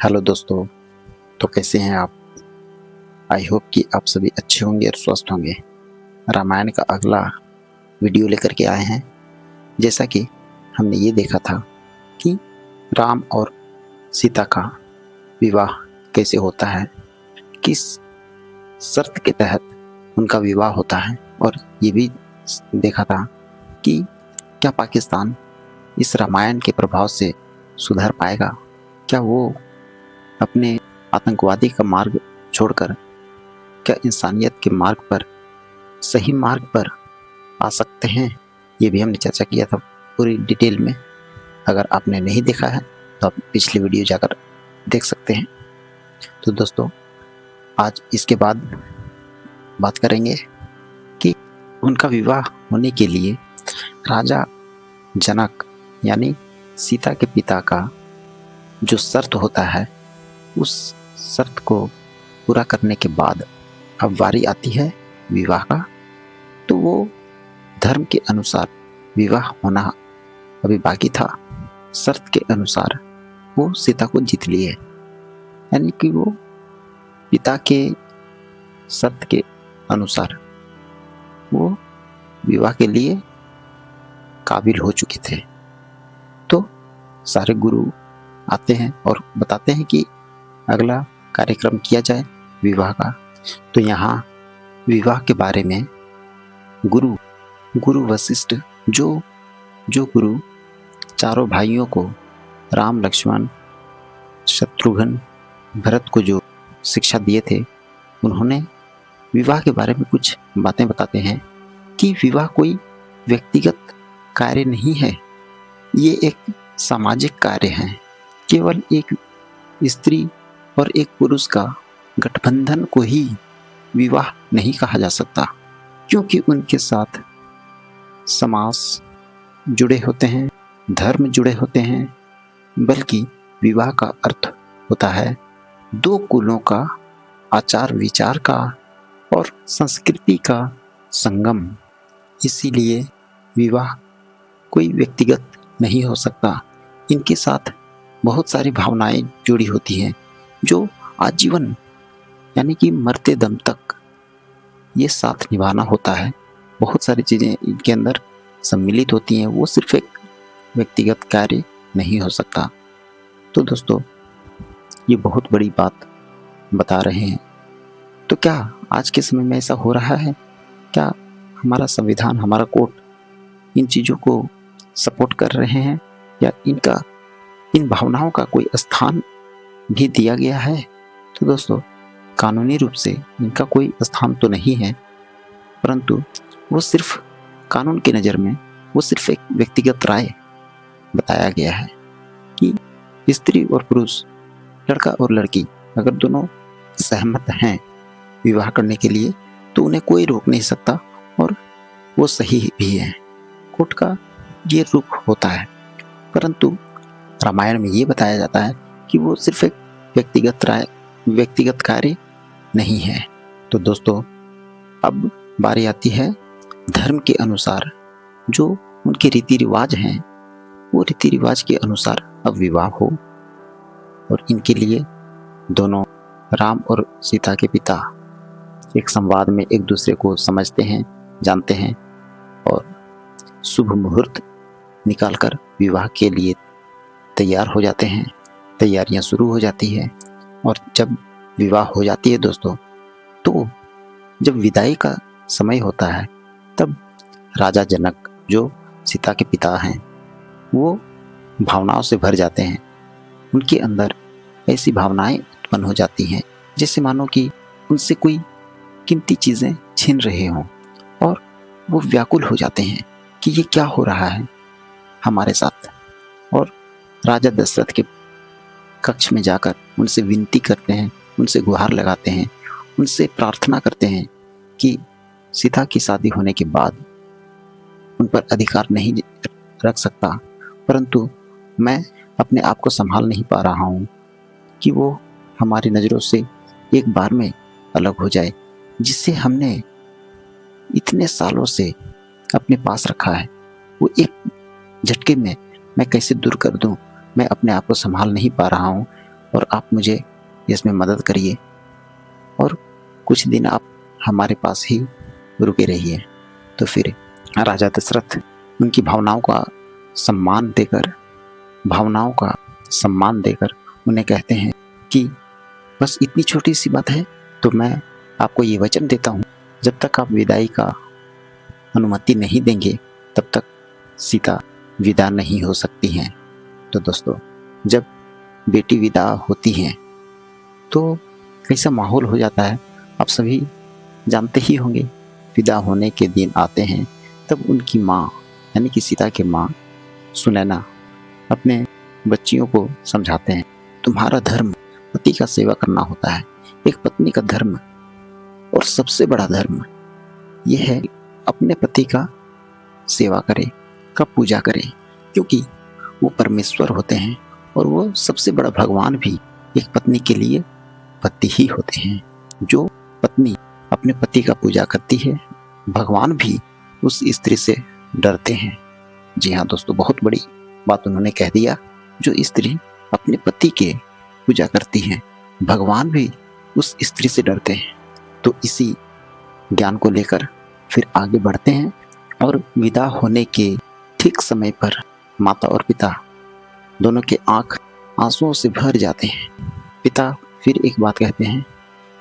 Hello दोस्तों। तो कैसे हैं आप? आई होप कि आप सभी अच्छे होंगे और स्वस्थ होंगे। रामायण का अगला वीडियो लेकर के आए हैं। जैसा कि हमने ये देखा था कि राम और सीता का विवाह कैसे होता है, किस शर्त के तहत उनका विवाह होता है, और ये भी देखा था कि क्या पाकिस्तान इस रामायण के प्रभाव से सुधर पाएगा, क्या वो अपने आतंकवादी का मार्ग छोड़कर क्या इंसानियत के मार्ग पर, सही मार्ग पर आ सकते हैं। ये भी हमने चर्चा किया था पूरी डिटेल में। अगर आपने नहीं देखा है तो आप पिछली वीडियो जाकर देख सकते हैं। तो दोस्तों, आज इसके बाद बात करेंगे कि उनका विवाह होने के लिए राजा जनक यानी सीता के पिता का जो शर्त होता है, उस शर्त को पूरा करने के बाद अब बारी आती है विवाह का। तो वो धर्म के अनुसार विवाह होना अभी बाकी था। शर्त के अनुसार वो सीता को जीत लिए, यानी कि वो पिता के शर्त के अनुसार वो विवाह के लिए काबिल हो चुके थे। तो सारे गुरु आते हैं और बताते हैं कि अगला कार्यक्रम किया जाए विवाह का। तो यहाँ विवाह के बारे में गुरु वशिष्ठ जो गुरु चारों भाइयों को, राम, लक्ष्मण, शत्रुघ्न, भरत को जो शिक्षा दिए थे, उन्होंने विवाह के बारे में कुछ बातें बताते हैं कि विवाह कोई व्यक्तिगत कार्य नहीं है, ये एक सामाजिक कार्य है। केवल एक स्त्री और एक पुरुष का गठबंधन को ही विवाह नहीं कहा जा सकता, क्योंकि उनके साथ समाज जुड़े होते हैं, धर्म जुड़े होते हैं। बल्कि विवाह का अर्थ होता है दो कुलों का, आचार विचार का और संस्कृति का संगम। इसीलिए विवाह कोई व्यक्तिगत नहीं हो सकता। इनके साथ बहुत सारी भावनाएं जुड़ी होती हैं जो आजीवन यानी कि मरते दम तक ये साथ निभाना होता है। बहुत सारी चीज़ें इनके अंदर सम्मिलित होती हैं, वो सिर्फ एक व्यक्तिगत कार्य नहीं हो सकता। तो दोस्तों, ये बहुत बड़ी बात बता रहे हैं। तो क्या आज के समय में ऐसा हो रहा है? क्या हमारा संविधान, हमारा कोर्ट इन चीज़ों को सपोर्ट कर रहे हैं, या इन भावनाओं का कोई स्थान भी दिया गया है? तो दोस्तों, कानूनी रूप से इनका कोई स्थान तो नहीं है, परंतु वो सिर्फ कानून की नज़र में वो सिर्फ एक व्यक्तिगत राय बताया गया है कि स्त्री और पुरुष, लड़का और लड़की अगर दोनों सहमत हैं विवाह करने के लिए, तो उन्हें कोई रोक नहीं सकता और वो सही भी है। कोर्ट का ये रुख होता है। परंतु रामायण में ये बताया जाता है कि वो सिर्फ एक व्यक्तिगत कार्य नहीं है। तो दोस्तों, अब बारी आती है धर्म के अनुसार जो उनके रीति रिवाज हैं, वो रीति रिवाज के अनुसार अब विवाह हो। और इनके लिए दोनों राम और सीता के पिता एक संवाद में एक दूसरे को समझते हैं, जानते हैं और शुभ मुहूर्त निकालकर विवाह के लिए तैयार हो जाते हैं। तैयारियां शुरू हो जाती है और जब विवाह हो जाती है दोस्तों, तो जब विदाई का समय होता है, तब राजा जनक जो सीता के पिता हैं, वो भावनाओं से भर जाते हैं। उनके अंदर ऐसी भावनाएं उत्पन्न हो जाती हैं जैसे मानो कि उनसे कोई कीमती चीज़ें छीन रहे हों, और वो व्याकुल हो जाते हैं कि ये क्या हो रहा है हमारे साथ। और राजा दशरथ के कक्ष में जाकर उनसे विनती करते हैं, उनसे गुहार लगाते हैं, उनसे प्रार्थना करते हैं कि सीता की शादी होने के बाद उन पर अधिकार नहीं रख सकता, परंतु मैं अपने आप को संभाल नहीं पा रहा हूँ कि वो हमारी नज़रों से एक बार में अलग हो जाए, जिससे हमने इतने सालों से अपने पास रखा है, वो एक झटके में मैं कैसे दूर कर दूं। मैं अपने आप को संभाल नहीं पा रहा हूँ। और आप मुझे इसमें मदद करिए और कुछ दिन आप हमारे पास ही रुके रहिए। तो फिर राजा दशरथ उनकी भावनाओं का सम्मान देकर उन्हें कहते हैं कि बस इतनी छोटी सी बात है, तो मैं आपको ये वचन देता हूँ, जब तक आप विदाई का अनुमति नहीं देंगे तब तक सीता विदा नहीं हो सकती हैं। तो दोस्तों, जब बेटी विदा होती हैं तो कैसा माहौल हो जाता है आप सभी जानते ही होंगे। विदा होने के दिन आते हैं तब उनकी माँ यानी कि सीता की माँ सुनैना अपने बच्चियों को समझाते हैं, तुम्हारा धर्म पति का सेवा करना होता है। एक पत्नी का धर्म और सबसे बड़ा धर्म यह है अपने पति का सेवा करे, का पूजा करे, क्योंकि वो परमेश्वर होते हैं और वो सबसे बड़ा भगवान भी एक पत्नी के लिए पति ही होते हैं। जो पत्नी अपने पति का पूजा करती है, भगवान भी उस स्त्री से डरते हैं। जी हाँ दोस्तों, बहुत बड़ी बात उन्होंने कह दिया। जो स्त्री अपने पति के पूजा करती है, भगवान भी उस स्त्री से डरते हैं। तो इसी ज्ञान को लेकर फिर आगे बढ़ते हैं और विदा होने के ठीक समय पर माता और पिता दोनों के आंख आंसुओं से भर जाते हैं। पिता फिर एक बात कहते हैं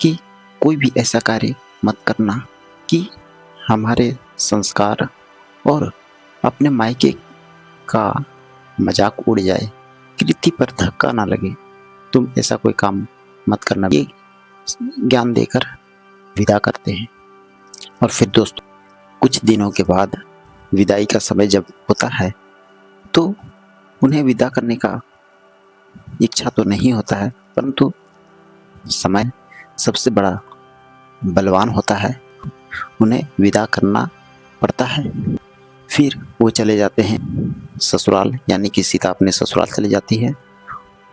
कि कोई भी ऐसा कार्य मत करना कि हमारे संस्कार और अपने मायके का मजाक उड़ जाए, कीर्ति पर धक्का ना लगे, तुम ऐसा कोई काम मत करना। ये ज्ञान देकर विदा करते हैं। और फिर दोस्तों, कुछ दिनों के बाद विदाई का समय जब होता है तो उन्हें विदा करने का इच्छा तो नहीं होता है, परंतु समय सबसे बड़ा बलवान होता है, उन्हें विदा करना पड़ता है। फिर वो चले जाते हैं ससुराल, यानी कि सीता अपने ससुराल चली जाती है।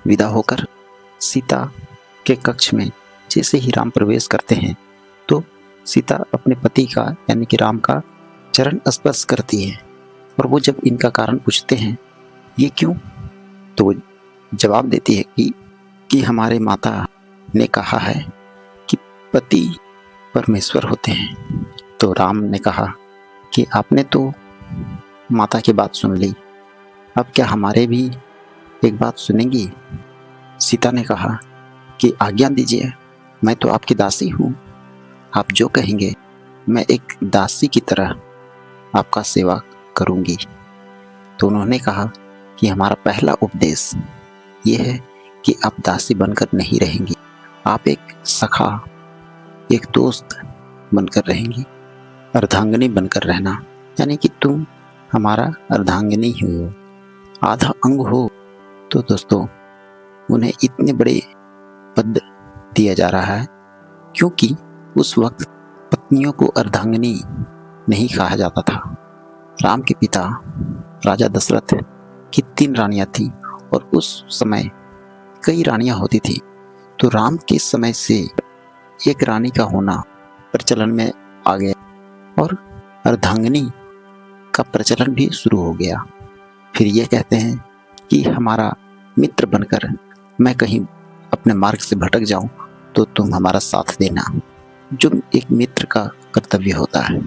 विदा होकर सीता के कक्ष में जैसे ही राम प्रवेश करते हैं तो सीता अपने पति का यानी कि राम का चरण स्पर्श करती है। और वो जब इनका कारण पूछते हैं ये क्यों, तो वो जवाब देती है कि हमारे माता ने कहा है कि पति परमेश्वर होते हैं। तो राम ने कहा कि आपने तो माता की बात सुन ली, अब क्या हमारे भी एक बात सुनेंगी। सीता ने कहा कि आज्ञा दीजिए, मैं तो आपकी दासी हूँ, आप जो कहेंगे मैं एक दासी की तरह आपका सेवा करूँगी। तो उन्होंने कहा कि हमारा पहला उपदेश ये है कि आप दासी बनकर नहीं रहेंगी, आप एक सखा, एक दोस्त बनकर रहेंगी, अर्धांगिनी बनकर रहना, यानी कि तुम हमारा अर्धांगिनी हो, आधा अंग हो। तो दोस्तों, उन्हें इतने बड़े पद दिया जा रहा है क्योंकि उस वक्त पत्नियों को अर्धांगिनी नहीं कहा जाता था। राम के पिता राजा दशरथ की 3 रानियां थीं और उस समय कई रानियां होती थी। तो राम के समय से एक रानी का होना प्रचलन में आ गया और अर्धांगिनी का प्रचलन भी शुरू हो गया। फिर ये कहते हैं कि हमारा मित्र बनकर मैं कहीं अपने मार्ग से भटक जाऊं तो तुम हमारा साथ देना। जो एक मित्र का कर्तव्य होता है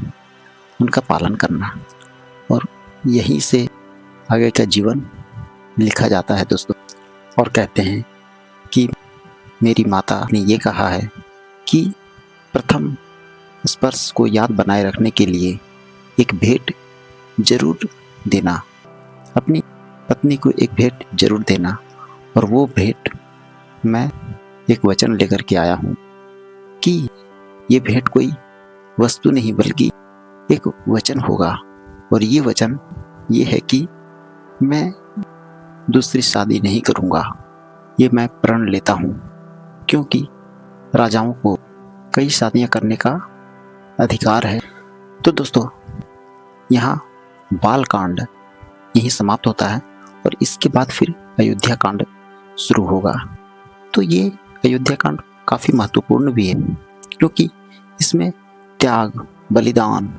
उनका पालन करना, और यहीं से आगे का जीवन लिखा जाता है दोस्तों। और कहते हैं कि मेरी माता ने ये कहा है कि प्रथम स्पर्श को याद बनाए रखने के लिए एक भेंट जरूर देना, अपनी पत्नी को एक भेंट जरूर देना। और वो भेंट मैं एक वचन लेकर के आया हूँ कि ये भेंट कोई वस्तु नहीं बल्कि एक वचन होगा। और ये वचन ये है कि मैं दूसरी शादी नहीं करूँगा, ये मैं प्रण लेता हूँ, क्योंकि राजाओं को कई शादियाँ करने का अधिकार है। तो दोस्तों, यहाँ बाल कांड यही समाप्त होता है और इसके बाद फिर अयोध्या कांड शुरू होगा। तो ये अयोध्या कांड काफ़ी महत्वपूर्ण भी है क्योंकि इसमें त्याग, बलिदान,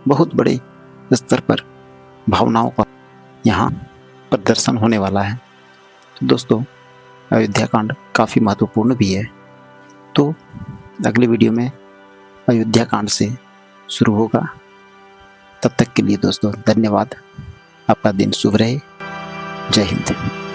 बहुत बड़े स्तर पर भावनाओं का यहाँ प्रदर्शन होने वाला है। तो दोस्तों, अयोध्या कांड काफ़ी महत्वपूर्ण भी है। तो अगले वीडियो में अयोध्या कांड से शुरू होगा। तब तक के लिए दोस्तों धन्यवाद। आपका दिन शुभ रहे। जय हिंद।